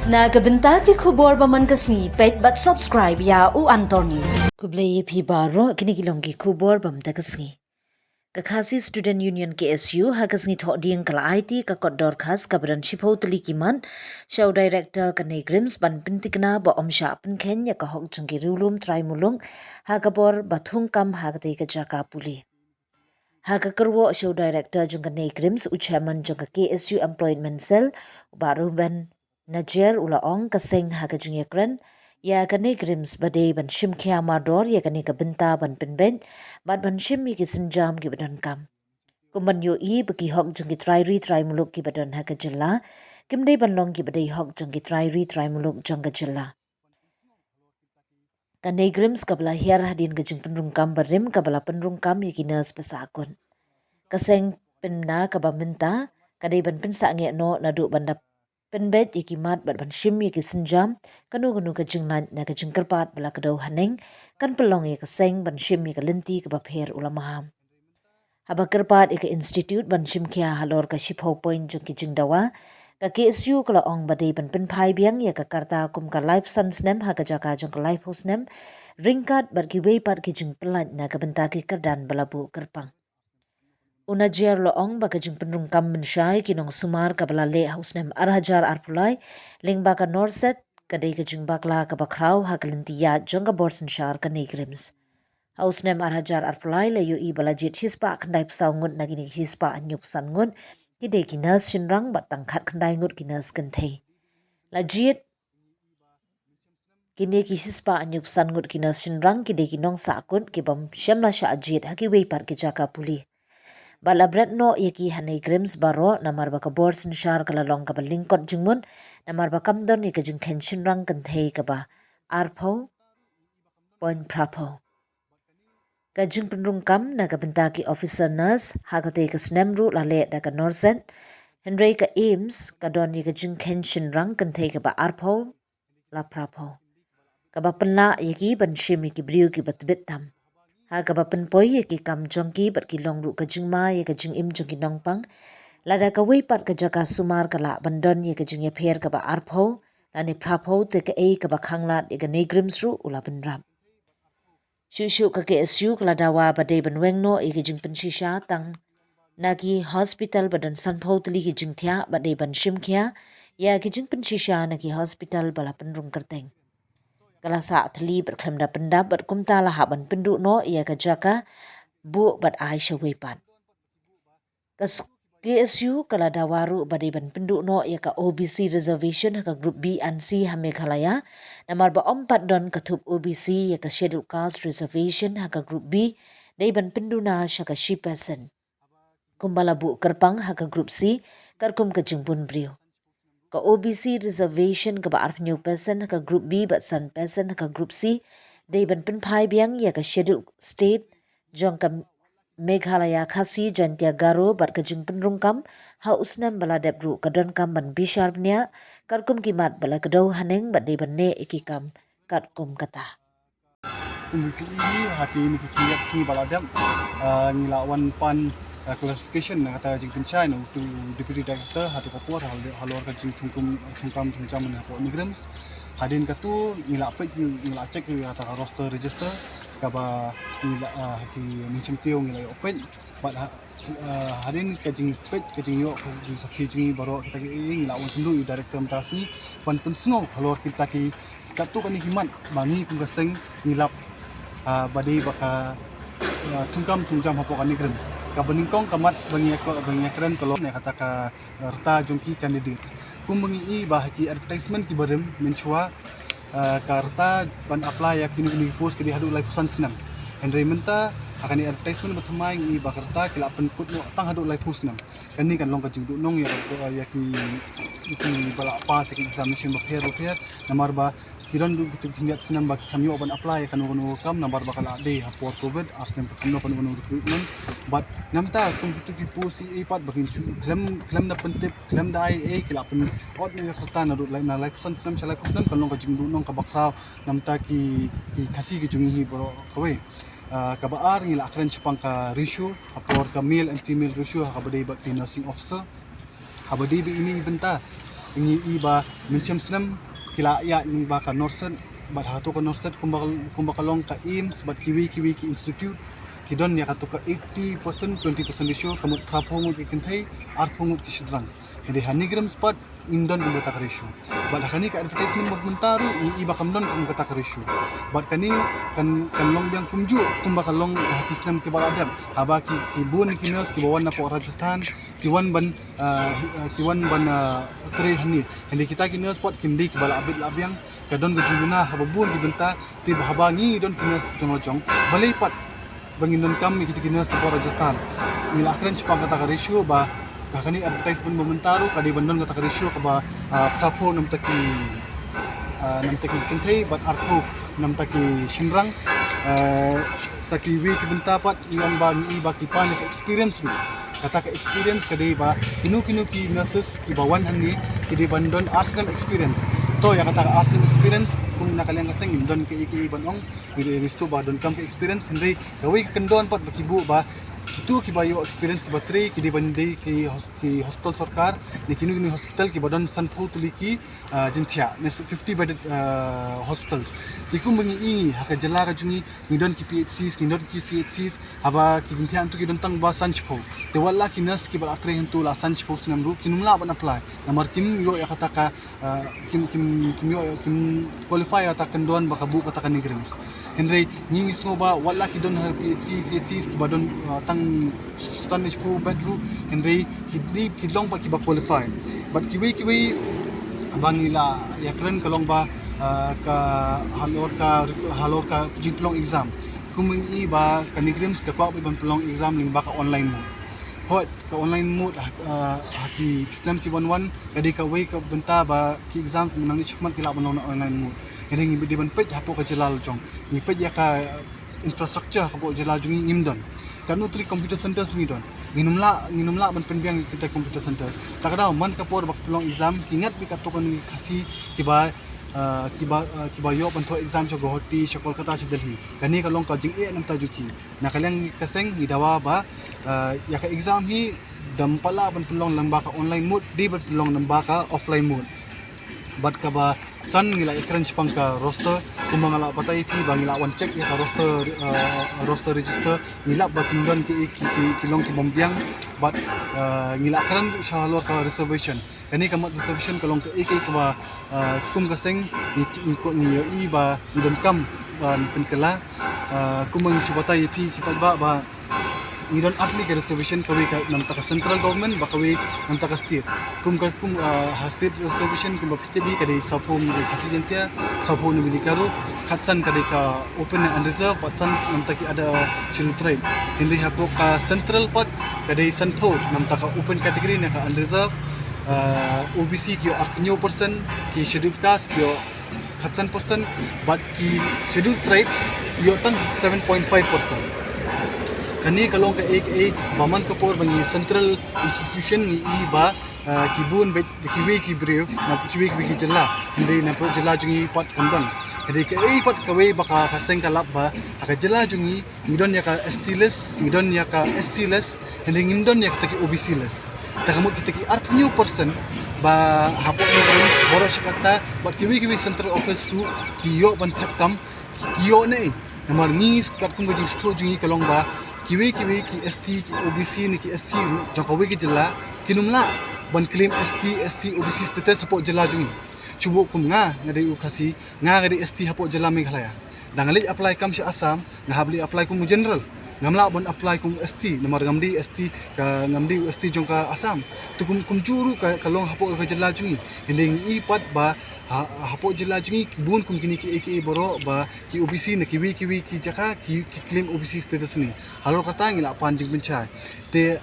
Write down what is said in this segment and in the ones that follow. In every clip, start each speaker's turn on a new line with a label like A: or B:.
A: Nagabenta ki khubor baman kasni pet but subscribe ya u Antor News.
B: Kublai phi baro kinigilong ki khubor bam ta kasngi. Kakhasi Student Union KSU ha kasngi tho dieng kala IT ka kodor khas kabran shipho tli kiman show director kanai grims ban pintikna ba omsha pen khen ya ka hok jungki rulum try mulung ha kabor bathung kam ha ka jaka puli. Ha ka kerwo show director jung kanai grims u chairman jung KSU employment cell baru ban Najer ula ong kaseng ha ka jung yakran ya kanai grims bade ban shim kya mador ya kanai ka benta ban penben bad ban shim ki sinjam ki badan kam kumban yo I baki hok jung ki try muluk ki badan ha ka jilla kimdei ban long ki badai hok jung ki try muluk jung ka jilla kanai grims kabla hiar hadin ka jung penrung kam barim kabla penrung kam ya ki nurse pasakun kaseng penna ka ba minta kadai ban pensa nge no nadu bandap penbet yaki mat bat ban shim yaki senjam kanu ka jingnan na ka jingkerpat bala kadau haneng kan pelong yaki seng ban shim yaki lenti ka bapher ulamaham haba kerpat yaki institute ban shim kia halor ka shipho point jung ki jingdawa ka KSU kala ong badai ban penpai biang yaka karta kum ka life sans nem ha ka jaka jung ka life host nem ringkat bat ki wei pat ki jing pelat na ka benta ki kerdan balabu kerpang Unajer lo ong baka jing penrung kam mensyai kinong sumar kabala le hausnem arhajar arpulai ling baka norset kadai ka jing bakla ka bakrau hakalintiya jong ka borsen shar ka negrims. Hausnem arhajar arpulai le yu I balajit hispa kandai pusau ngut nagini hispa anyup san ngut kidai kinas shinrang bat tangkat kandai ngut kinas kentei. Lajit kini ki hispa anyup san ngut kinas shinrang kidai kinong sakut kibam syamla sya ajit haki weipar ki jaka pulih. Balabret no yaki hanai grims baro namar baka borsen shar kala long kaba lingkot jingmun namar baka kamdon yaka jing kenshin rang kentei kaba arpo point prapo. Ka jing penrung kam na ka bentaki officer nurse hakate ka snemru lale da ka norset Henry ka Ames ka don yaka jing kenshin rang kentei kaba arpo la prapo. Kaba penla yaki ban shim yaki briu ki batbit tam. Ha kaba penpoi ki kam jongki bat ki long ru ka jingma ya ka jing im jongki nongpang lada ka wei pat ka jaka sumar kala bandon ya ka jing ya pher ka ba arpho lani prapho te ka ei ka ba khanglat ya ka negrims ru ula benram shu ka KSU kala dawa badai benweng no ya ka jing penshisha tang naki hospital badan sanpho tli ki jing thya badai ban shim khya ya ki jing penshisha naki hospital bala penrung kerteng kala sa thli berklemda pendap berkumta lah ban pendu no ia ka jaka bu bat Aisyah wepat kas KSU kala dawaru badai ban pendu no ia ka OBC reservation ka group B and C ha Meghalaya namar ba ompat don katup OBC ia ka scheduled caste reservation ha ka group B dai ban pendu na sya ka shipasen kumbala bu kerpang ha ka group C karkum ka jingpun brio ka OBC reservation ka baar new person ka group B but san person ka group C day ban penpai biang ya ka schedule state jong ka Meghalaya khasi jantia garo bar ka jing penrung kam ha usnam bala debru ka don kam ban bishar nya karkum kimat bala kadau haneng bat day ban ne ikikam karkum kata
C: PE haki ini kikiyat sini baladam ngila wan pan clarification na kata jing pencai no tu deputy director hatu kapur halor ka jing tungkam na ko migrants hadin katu ngila pet ngila cek kata roster register kaba ngila haki mencem tio ngila open but hadin ka jing pet ka jing yo ka jing sakhi jing baro kita ngila wan tundu director mentasni pan pensno halor kita ki katu kani himan mani kung kaseng ngilap badai baka tungkam tungjam hapo kani grams ka beningkong kamat bangi keren kalau ne kata ka rta jongki candidates kum bangi I bahaki advertisement ki barem menchua ka rta ban apply ya kini post kidi hadu live pesan senam Henry menta akan advertisement bertemai I bakarta kila penkut no tang hadu live post nam kani kan long ka jingdu nong ya ki bala apa seki examination bapher namar ba kiran du gitu kindiat senam baki kami open apply kan wono kam nambar bakal ade hapor covid asnem kami kan wono recruitment but namta kum gitu ki posi pat bakin film na pentip film da ai kila pen od ne kerta na na live pesan senam sala kusnan kan long ka jingdu nong ka bakrau namta ki kasi ki jungi bro kawai kabaar ngila akran sepang ka ratio hapor ka male and female ratio habadai bak nursing officer habadai ini benta ngi iba mencem senam kila ya ning ba ka Norset bat hatu ka Norset kumbakalong ka IMS bat kiwi ki institute kidon ya katu ka 80% 20% ratio kamut prapongut ki kentai arpongut ki sidrang hindi hanigram spot indon kumbata ka ratio bat kani ka advertisement magmentaru iba kamdon kumbata ka ratio bat kani kan long biang kumju kumbakalong kisnam ki baladam haba ki bun ki nas ki bawan na po Rajasthan kiwan ban tre hani hindi kita ki nas spot kindi ki bala abit labiang kadon gejuluna haba bun ki benta ti habangi don kinas jong balai pat bangindon kami kita kinas po Rajasthan nila akran chipang kata ka ratio ba kakani advertisement momentaru kadi bandon kata ka ratio ka ba prapo nam taki kentai bat arko nam taki shinrang saki wi ki bentapat yang ba ni ba ki pan ka experience ru kata ka experience kadi ba kinu ki nurses ki bawan hani kidi bandon arsenal experience to ya kata ka arsenal experience kung nakalang kasing indon ke iki banong bili risto ba don kam ke experience hindi gawai kendon pat bakibu ba itu ki bayo experience ki batri ki di bandi ki hospital sarkar ni kinu hospital ki badon sanpho tuliki jinthia ne 50 bedded hospitals tikum bangi ingi haka jala ka jungi nidon ki PHCs nidon ki CHCs haba ki jinthia antu ki don tang ba sanchpho te walla ki nurse ki balatre hentu la sanchpho namru kinumla ban apply namar kim yo ya kata ka kim qualify ata kendon bakabu kata ka nigrims henry ngingis ngo ba walla ki don PHC CHCs ki badon tang Spanish po bedroom henry kidlong pa kiba qualify but kiwi bangila ya kren kalong ba ka halor ka jinglong exam kuming iba kanigrims ka kwa ban pelong exam ling baka online mo hot ka online mode haki snam ki 11 kadi ka way ka benta ba ki exam menang chakmat kila ban online mode henry ngi di ban pej hapo ka jalal jong ni pej ya ka infrastructure ka po jalal jong ngimdon kanu tri computer centers mi don nginumla ban penbiang kita computer centers takada man ka por bak pelong exam kingat bi ka to kan khasi kiba yo ban to exam cho Guwahati cho Kolkata si Delhi kani kalong ka jing e nam tajuki nakalang kaseng gidawa ba ya ka exam hi dampala ban pelong lamba ka online mode di ban pelong lamba ka offline mode bat ka ba san ngila ikran chipang ka roster kumangala patay pi bangila wan check ya ka roster register ngila ba kindon ki kilong ki bombyang bat ngila kran shalor ka reservation kani kamat reservation kalong ka ek ka ba kum kaseng ni ba idom kam ban penkela kumang chipatay pi ki ba ngidon atli ke reservation kawi ka nam taka central government bakawi nam taka state kum state reservation kum bapitebi kadai sapo mi kasi jentia sapo ni bilikaru khatsan kadai ka open and reserve patsan nam taki ada chilutrai hindi hapo ka central part kadai sanpo nam taka open category na ka unreserved OBC ki arkenyo person ki scheduled caste ki khatsan person but ki scheduled tribe yo tang 7.5%. Kani kalong ka AKA baman kapor bangi central institution ni iba kibun bet kiwi kibriu na kiwi ki jala hindi na po jala jungi pat kandang hindi ka pat kawe baka kaseng kalap ba aka jala jungi ngidon ya ka ST less ngidon ya ka SC less hindi ngidon ya ka taki OBC less takamut kitaki arpunyo person ba hapo ni boro sikata bat kiwi central office tu kiyo ban tapkam kiyo nei namar ngis kat kung gajing sto jungi kalong ba kiwi ki ST ki OBC ni ki SC jakawi ki jela kinumla ban claim SC OBC status hapo jela jungi chubo kum nga ngadai ukasi nga ngadai ST hapo jela Meghalaya dangali apply kam si Assam ngahabli apply kum general ngamla bon apply kum ST namar ngamdi ST ka ngamdi ST jong ka Assam tukum kum juru ka kalong hapo ka jela jungi hinding ipat ba hapo jela jungi bun kum kini ki AKA boro ba ki OBC na kiwi ki jaka ki claim OBC status ni halor kata ngila panjing bencai te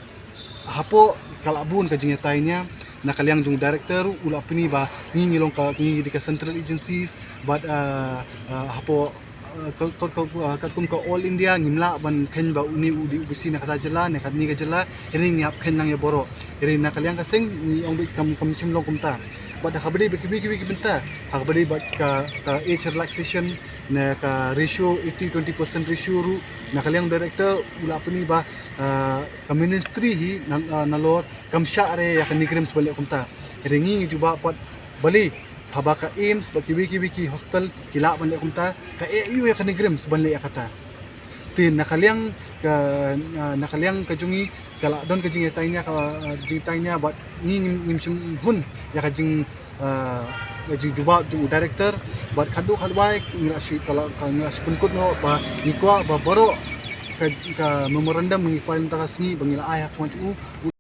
C: hapo kalabun ka jingya tainya nakaliang jung director ula pini ba ngilong ka ngi di ka central agencies but hapo kat kum ka all India ngimla ban khen ba uni udi ubusi na kata jela ne kat ni ga jela iri ngap khen nang ya boro iri na kaliang ka sing ni ong bi kam chimlong kumta ba da khabri bi benta khabri ba ka age relaxation na ka ratio 80-20% ratio ru na kaliang director ula apni ba ka ministry hi na lor kam sha re ya ka nigrim sebalik kumta iri ngi juba pat bali haba ka aims ba kibi hospital kila ban le kumta ka eu ya ka nigrim sebalik ya kata tin nakaliang ka jungi kala don ka jing tainya bat ngim sim hun ya ka jing juba jung director bat khadu khadwai ngila shi kala ngila spun kut no ba ikwa ba boro ka memorandum ngi file takas ngi bangila ayak macam